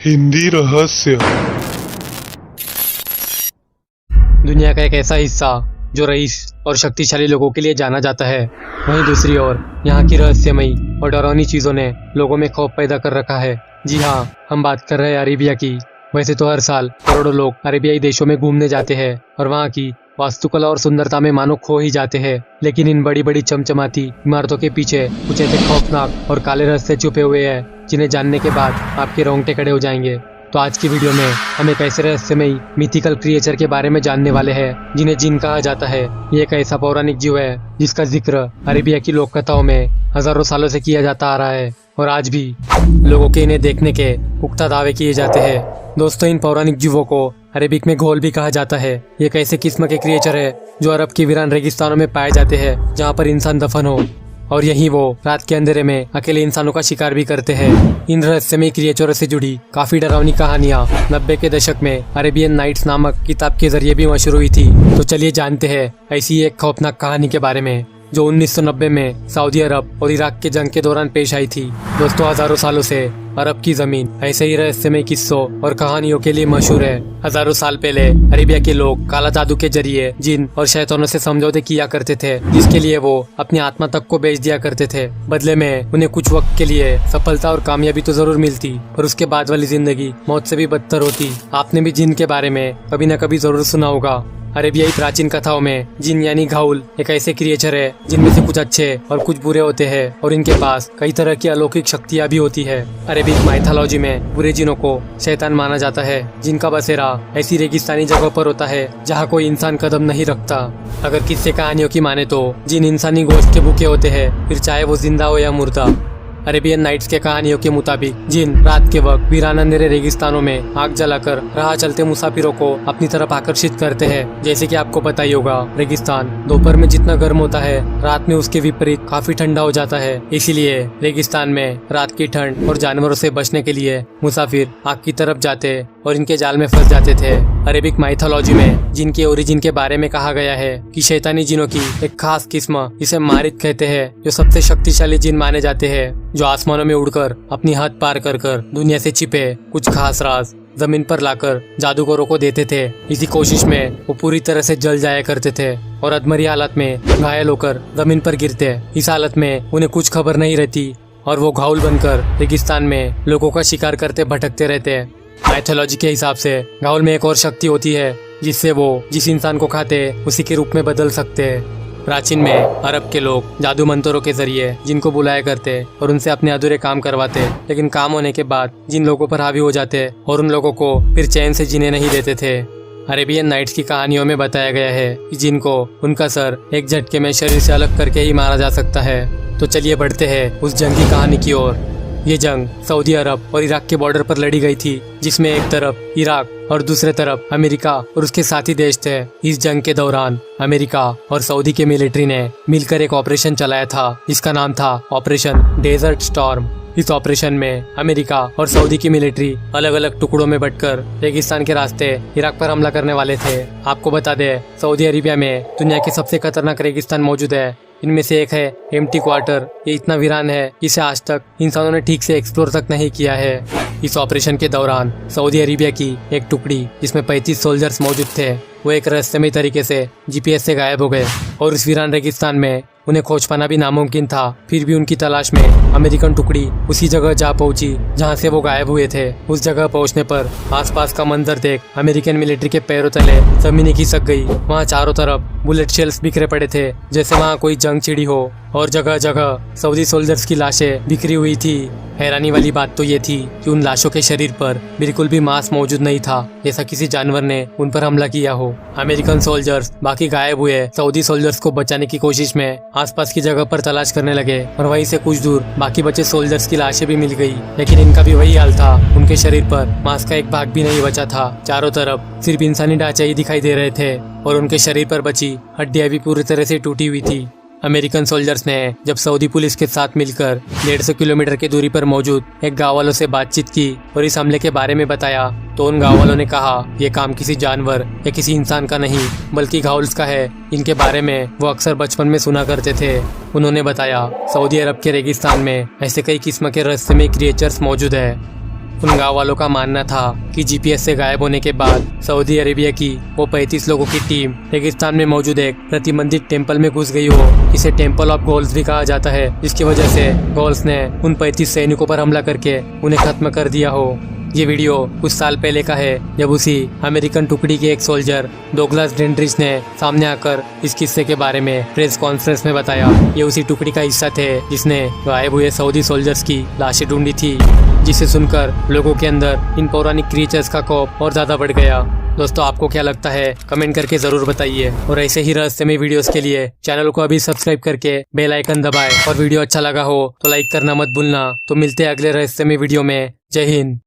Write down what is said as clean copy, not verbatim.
हिंदी रहस्य। दुनिया का एक ऐसा हिस्सा जो रईस और शक्तिशाली लोगों के लिए जाना जाता है, वहीं दूसरी ओर यहाँ की रहस्यमयी और डरावनी चीजों ने लोगों में खौफ पैदा कर रखा है। जी हाँ, हम बात कर रहे हैं अरेबिया की। वैसे तो हर साल करोड़ों लोग अरेबियाई देशों में घूमने जाते हैं और वहाँ की वास्तुकला और सुंदरता में मानो खो ही जाते हैं। लेकिन इन बड़ी बड़ी चमचमाती इमारतों के पीछे कुछ ऐसे खौफनाक और काले रहस्य छुपे हुए हैं जिन्हें जानने के बाद आपके रोंगटे खड़े हो जाएंगे। तो आज की वीडियो में हम एक ऐसे रहस्यमयी मिथिकल क्रिएचर के बारे में जानने वाले हैं जिन्हें जिन कहा जाता है। ये एक ऐसा पौराणिक जीव है जिसका जिक्र अरेबिया की लोक कथाओं में हजारों सालों से किया जाता आ रहा है और आज भी लोगों के इन्हें देखने के पुख्ता दावे किए जाते हैं। दोस्तों, इन पौराणिक जीवों को अरेबिक में घोल भी कहा जाता है। ये एक ऐसे किस्म के क्रिएचर है जो अरब के वीरान रेगिस्तानों में पाए जाते हैं जहाँ पर इंसान दफन हो, और यहीं वो रात के अंधेरे में अकेले इंसानों का शिकार भी करते हैं। इन रहस्यमयी क्रिएचरों से जुड़ी काफी डरावनी कहानियां 90 के दशक में अरेबियन नाइट्स नामक किताब के जरिए भी मशहूर हुई थी। तो चलिए जानते हैं ऐसी एक खौफनाक कहानी के बारे में जो 1990 में सऊदी अरब और इराक के जंग के दौरान पेश आई थी। दोस्तों, हजारों सालों से अरब की जमीन ऐसे ही रहस्यमय किस्सों और कहानियों के लिए मशहूर है। हजारों साल पहले अरेबिया के लोग काला जादू के जरिए जिन और शैतानों से समझौते किया करते थे, जिसके लिए वो अपनी आत्मा तक को बेच दिया करते थे। बदले में उन्हें कुछ वक्त के लिए सफलता और कामयाबी तो जरूर मिलती, और उसके बाद वाली जिंदगी मौत से भी बदतर होती। आपने भी जिन के बारे में कभी न कभी जरूर सुना होगा। अरेबियाई प्राचीन कथाओं में जिन यानी घाउल एक ऐसे क्रिएचर है जिनमें से कुछ अच्छे और कुछ बुरे होते हैं, और इनके पास कई तरह की अलौकिक शक्तियां भी होती है। अरेबिक माइथोलॉजी में बुरे जिनों को शैतान माना जाता है, जिनका बसेरा ऐसी रेगिस्तानी जगहों पर होता है जहां कोई इंसान कदम नहीं रखता। अगर किस्से कहानियों की माने तो जिन इंसानी गोश्त के भूखे होते हैं, फिर चाहे वो जिंदा हो या मुर्दा। अरेबियन नाइट्स के कहानियों के मुताबिक जिन रात के वक्त वीरान अंधेरे रेगिस्तानों में आग जलाकर राह चलते मुसाफिरों को अपनी तरफ आकर्षित करते हैं। जैसे कि आपको पता ही होगा, रेगिस्तान दोपहर में जितना गर्म होता है, रात में उसके विपरीत काफी ठंडा हो जाता है। इसीलिए रेगिस्तान में रात की ठंड और जानवरों से बचने के लिए मुसाफिर आग की तरफ जाते और इनके जाल में फंस जाते थे। अरेबिक माइथोलॉजी में जिन के ओरिजिन के बारे में कहा गया है कि शैतानी जिनों की एक खास किस्म, जिसे मारिद कहते हैं, जो सबसे शक्तिशाली जिन माने जाते हैं, जो आसमानों में उड़कर अपनी हद पार कर दुनिया से छिपे कुछ खास राज जमीन पर लाकर जादूगरों को देते थे। इसी कोशिश में वो पूरी तरह से जल जाया करते थे और अधमरी हालत में घायल होकर जमीन पर गिरते। इस हालत में उन्हें कुछ खबर नहीं रहती और वो घाउल बनकर रेगिस्तान में लोगों का शिकार करते भटकते रहते हैं। माइथोलॉजी के हिसाब से घाउल में एक और शक्ति होती है जिससे वो जिस इंसान को खाते उसी के रूप में बदल सकते हैं। प्राचीन में अरब के लोग जादू मंत्रों के जरिए जिनको बुलाया करते और उनसे अपने अधूरे काम करवाते, लेकिन काम होने के बाद जिन लोगों पर हावी हो जाते और उन लोगों को फिर चैन से जीने नहीं देते थे। अरेबियन नाइट्स की कहानियों में बताया गया है कि जिनको उनका सर एक झटके में शरीर से अलग करके ही मारा जा सकता है। तो चलिए बढ़ते हैं उस जंग की कहानी की ओर। ये जंग सऊदी अरब और इराक के बॉर्डर पर लड़ी गई थी, जिसमें एक तरफ इराक और दूसरे तरफ अमेरिका और उसके साथी देश थे। इस जंग के दौरान अमेरिका और सऊदी के मिलिट्री ने मिलकर एक ऑपरेशन चलाया था जिसका नाम था ऑपरेशन डेजर्ट स्टॉर्म। इस ऑपरेशन में अमेरिका और सऊदी की मिलिट्री अलग अलग टुकड़ों में बंटकर रेगिस्तान के रास्ते इराक पर हमला करने वाले थे। आपको बता दें, सऊदी अरेबिया में दुनिया के सबसे खतरनाक रेगिस्तान मौजूद है। इनमें से एक है एम्प्टी क्वार्टर। ये इतना वीरान है कि इसे आज तक इंसानों ने ठीक से एक्सप्लोर तक नहीं किया है। इस ऑपरेशन के दौरान सऊदी अरेबिया की एक टुकड़ी जिसमें 35 सोल्जर्स मौजूद थे, वो एक रहस्यमयी तरीके से जीपीएस से गायब हो गए और इस वीरान रेगिस्तान में उन्हें खोज पाना भी नामुमकिन था। फिर भी उनकी तलाश में अमेरिकन टुकड़ी उसी जगह जा पहुंची जहां से वो गायब हुए थे। उस जगह पहुंचने पर आसपास का मंजर देख अमेरिकन मिलिट्री के पैरों तले जमीन खिसक गई। वहां चारों तरफ बुलेट शेल्स बिखरे पड़े थे, जैसे वहां कोई जंग छिड़ी हो, और जगह जगह सऊदी सोल्जर्स की लाशें बिखरी हुई थी। हैरानी वाली बात तो ये थी कि उन लाशों के शरीर पर बिल्कुल भी मांस मौजूद नहीं था, जैसा किसी जानवर ने उन पर हमला किया हो। अमेरिकन सोल्जर्स बाकी गायब हुए सऊदी सोल्जर्स को बचाने की कोशिश में आसपास की जगह पर तलाश करने लगे, और वहीं से कुछ दूर बाकी बचे सोल्जर्स की लाशें भी मिल गई, लेकिन इनका भी वही हाल था। उनके शरीर पर मांस का एक भाग भी नहीं बचा था। चारों तरफ सिर्फ इंसानी ढांचे ही दिखाई दे रहे थे और उनके शरीर पर बची हड्डियां भी पूरी तरह से टूटी हुई थी। अमेरिकन सोल्जर्स ने जब सऊदी पुलिस के साथ मिलकर 150 किलोमीटर की दूरी पर मौजूद एक गांव वालों से बातचीत की और इस हमले के बारे में बताया, तो उन गांव वालों ने कहा ये काम किसी जानवर या किसी इंसान का नहीं बल्कि घाउल्स का है। इनके बारे में वो अक्सर बचपन में सुना करते थे। उन्होंने बताया सऊदी अरब के रेगिस्तान में ऐसे कई किस्म के रहस्यमय क्रिएचर्स मौजूद है। उन गांव वालों का मानना था कि जीपीएस से गायब होने के बाद सऊदी अरेबिया की वो 35 लोगों की टीम रेगिस्तान में मौजूद एक प्रतिबंधित टेम्पल में घुस गई हो। इसे टेम्पल ऑफ गोल्स भी कहा जाता है, जिसकी वजह से गोल्स ने उन 35 सैनिकों पर हमला करके उन्हें खत्म कर दिया हो। ये वीडियो कुछ साल पहले का है, जब उसी अमेरिकन टुकड़ी के एक सोल्जर डोगलास डेंड्रिच ने सामने आकर इस किस्से के बारे में प्रेस कॉन्फ्रेंस में बताया। ये उसी टुकड़ी का हिस्सा थे जिसने गायब हुए सऊदी सोल्जर्स की लाशें ढूंढी थी, जिसे सुनकर लोगों के अंदर इन पौराणिक क्रीचर्स का खौफ और ज्यादा बढ़ गया। दोस्तों, आपको क्या लगता है कमेंट करके जरूर बताइए, और ऐसे ही रहस्यमय वीडियोस के लिए चैनल को अभी सब्सक्राइब करके बेल आइकन दबाएं, और वीडियो अच्छा लगा हो तो लाइक करना मत भूलना। तो मिलते हैं अगले रहस्यमय वीडियो में। जय हिंद।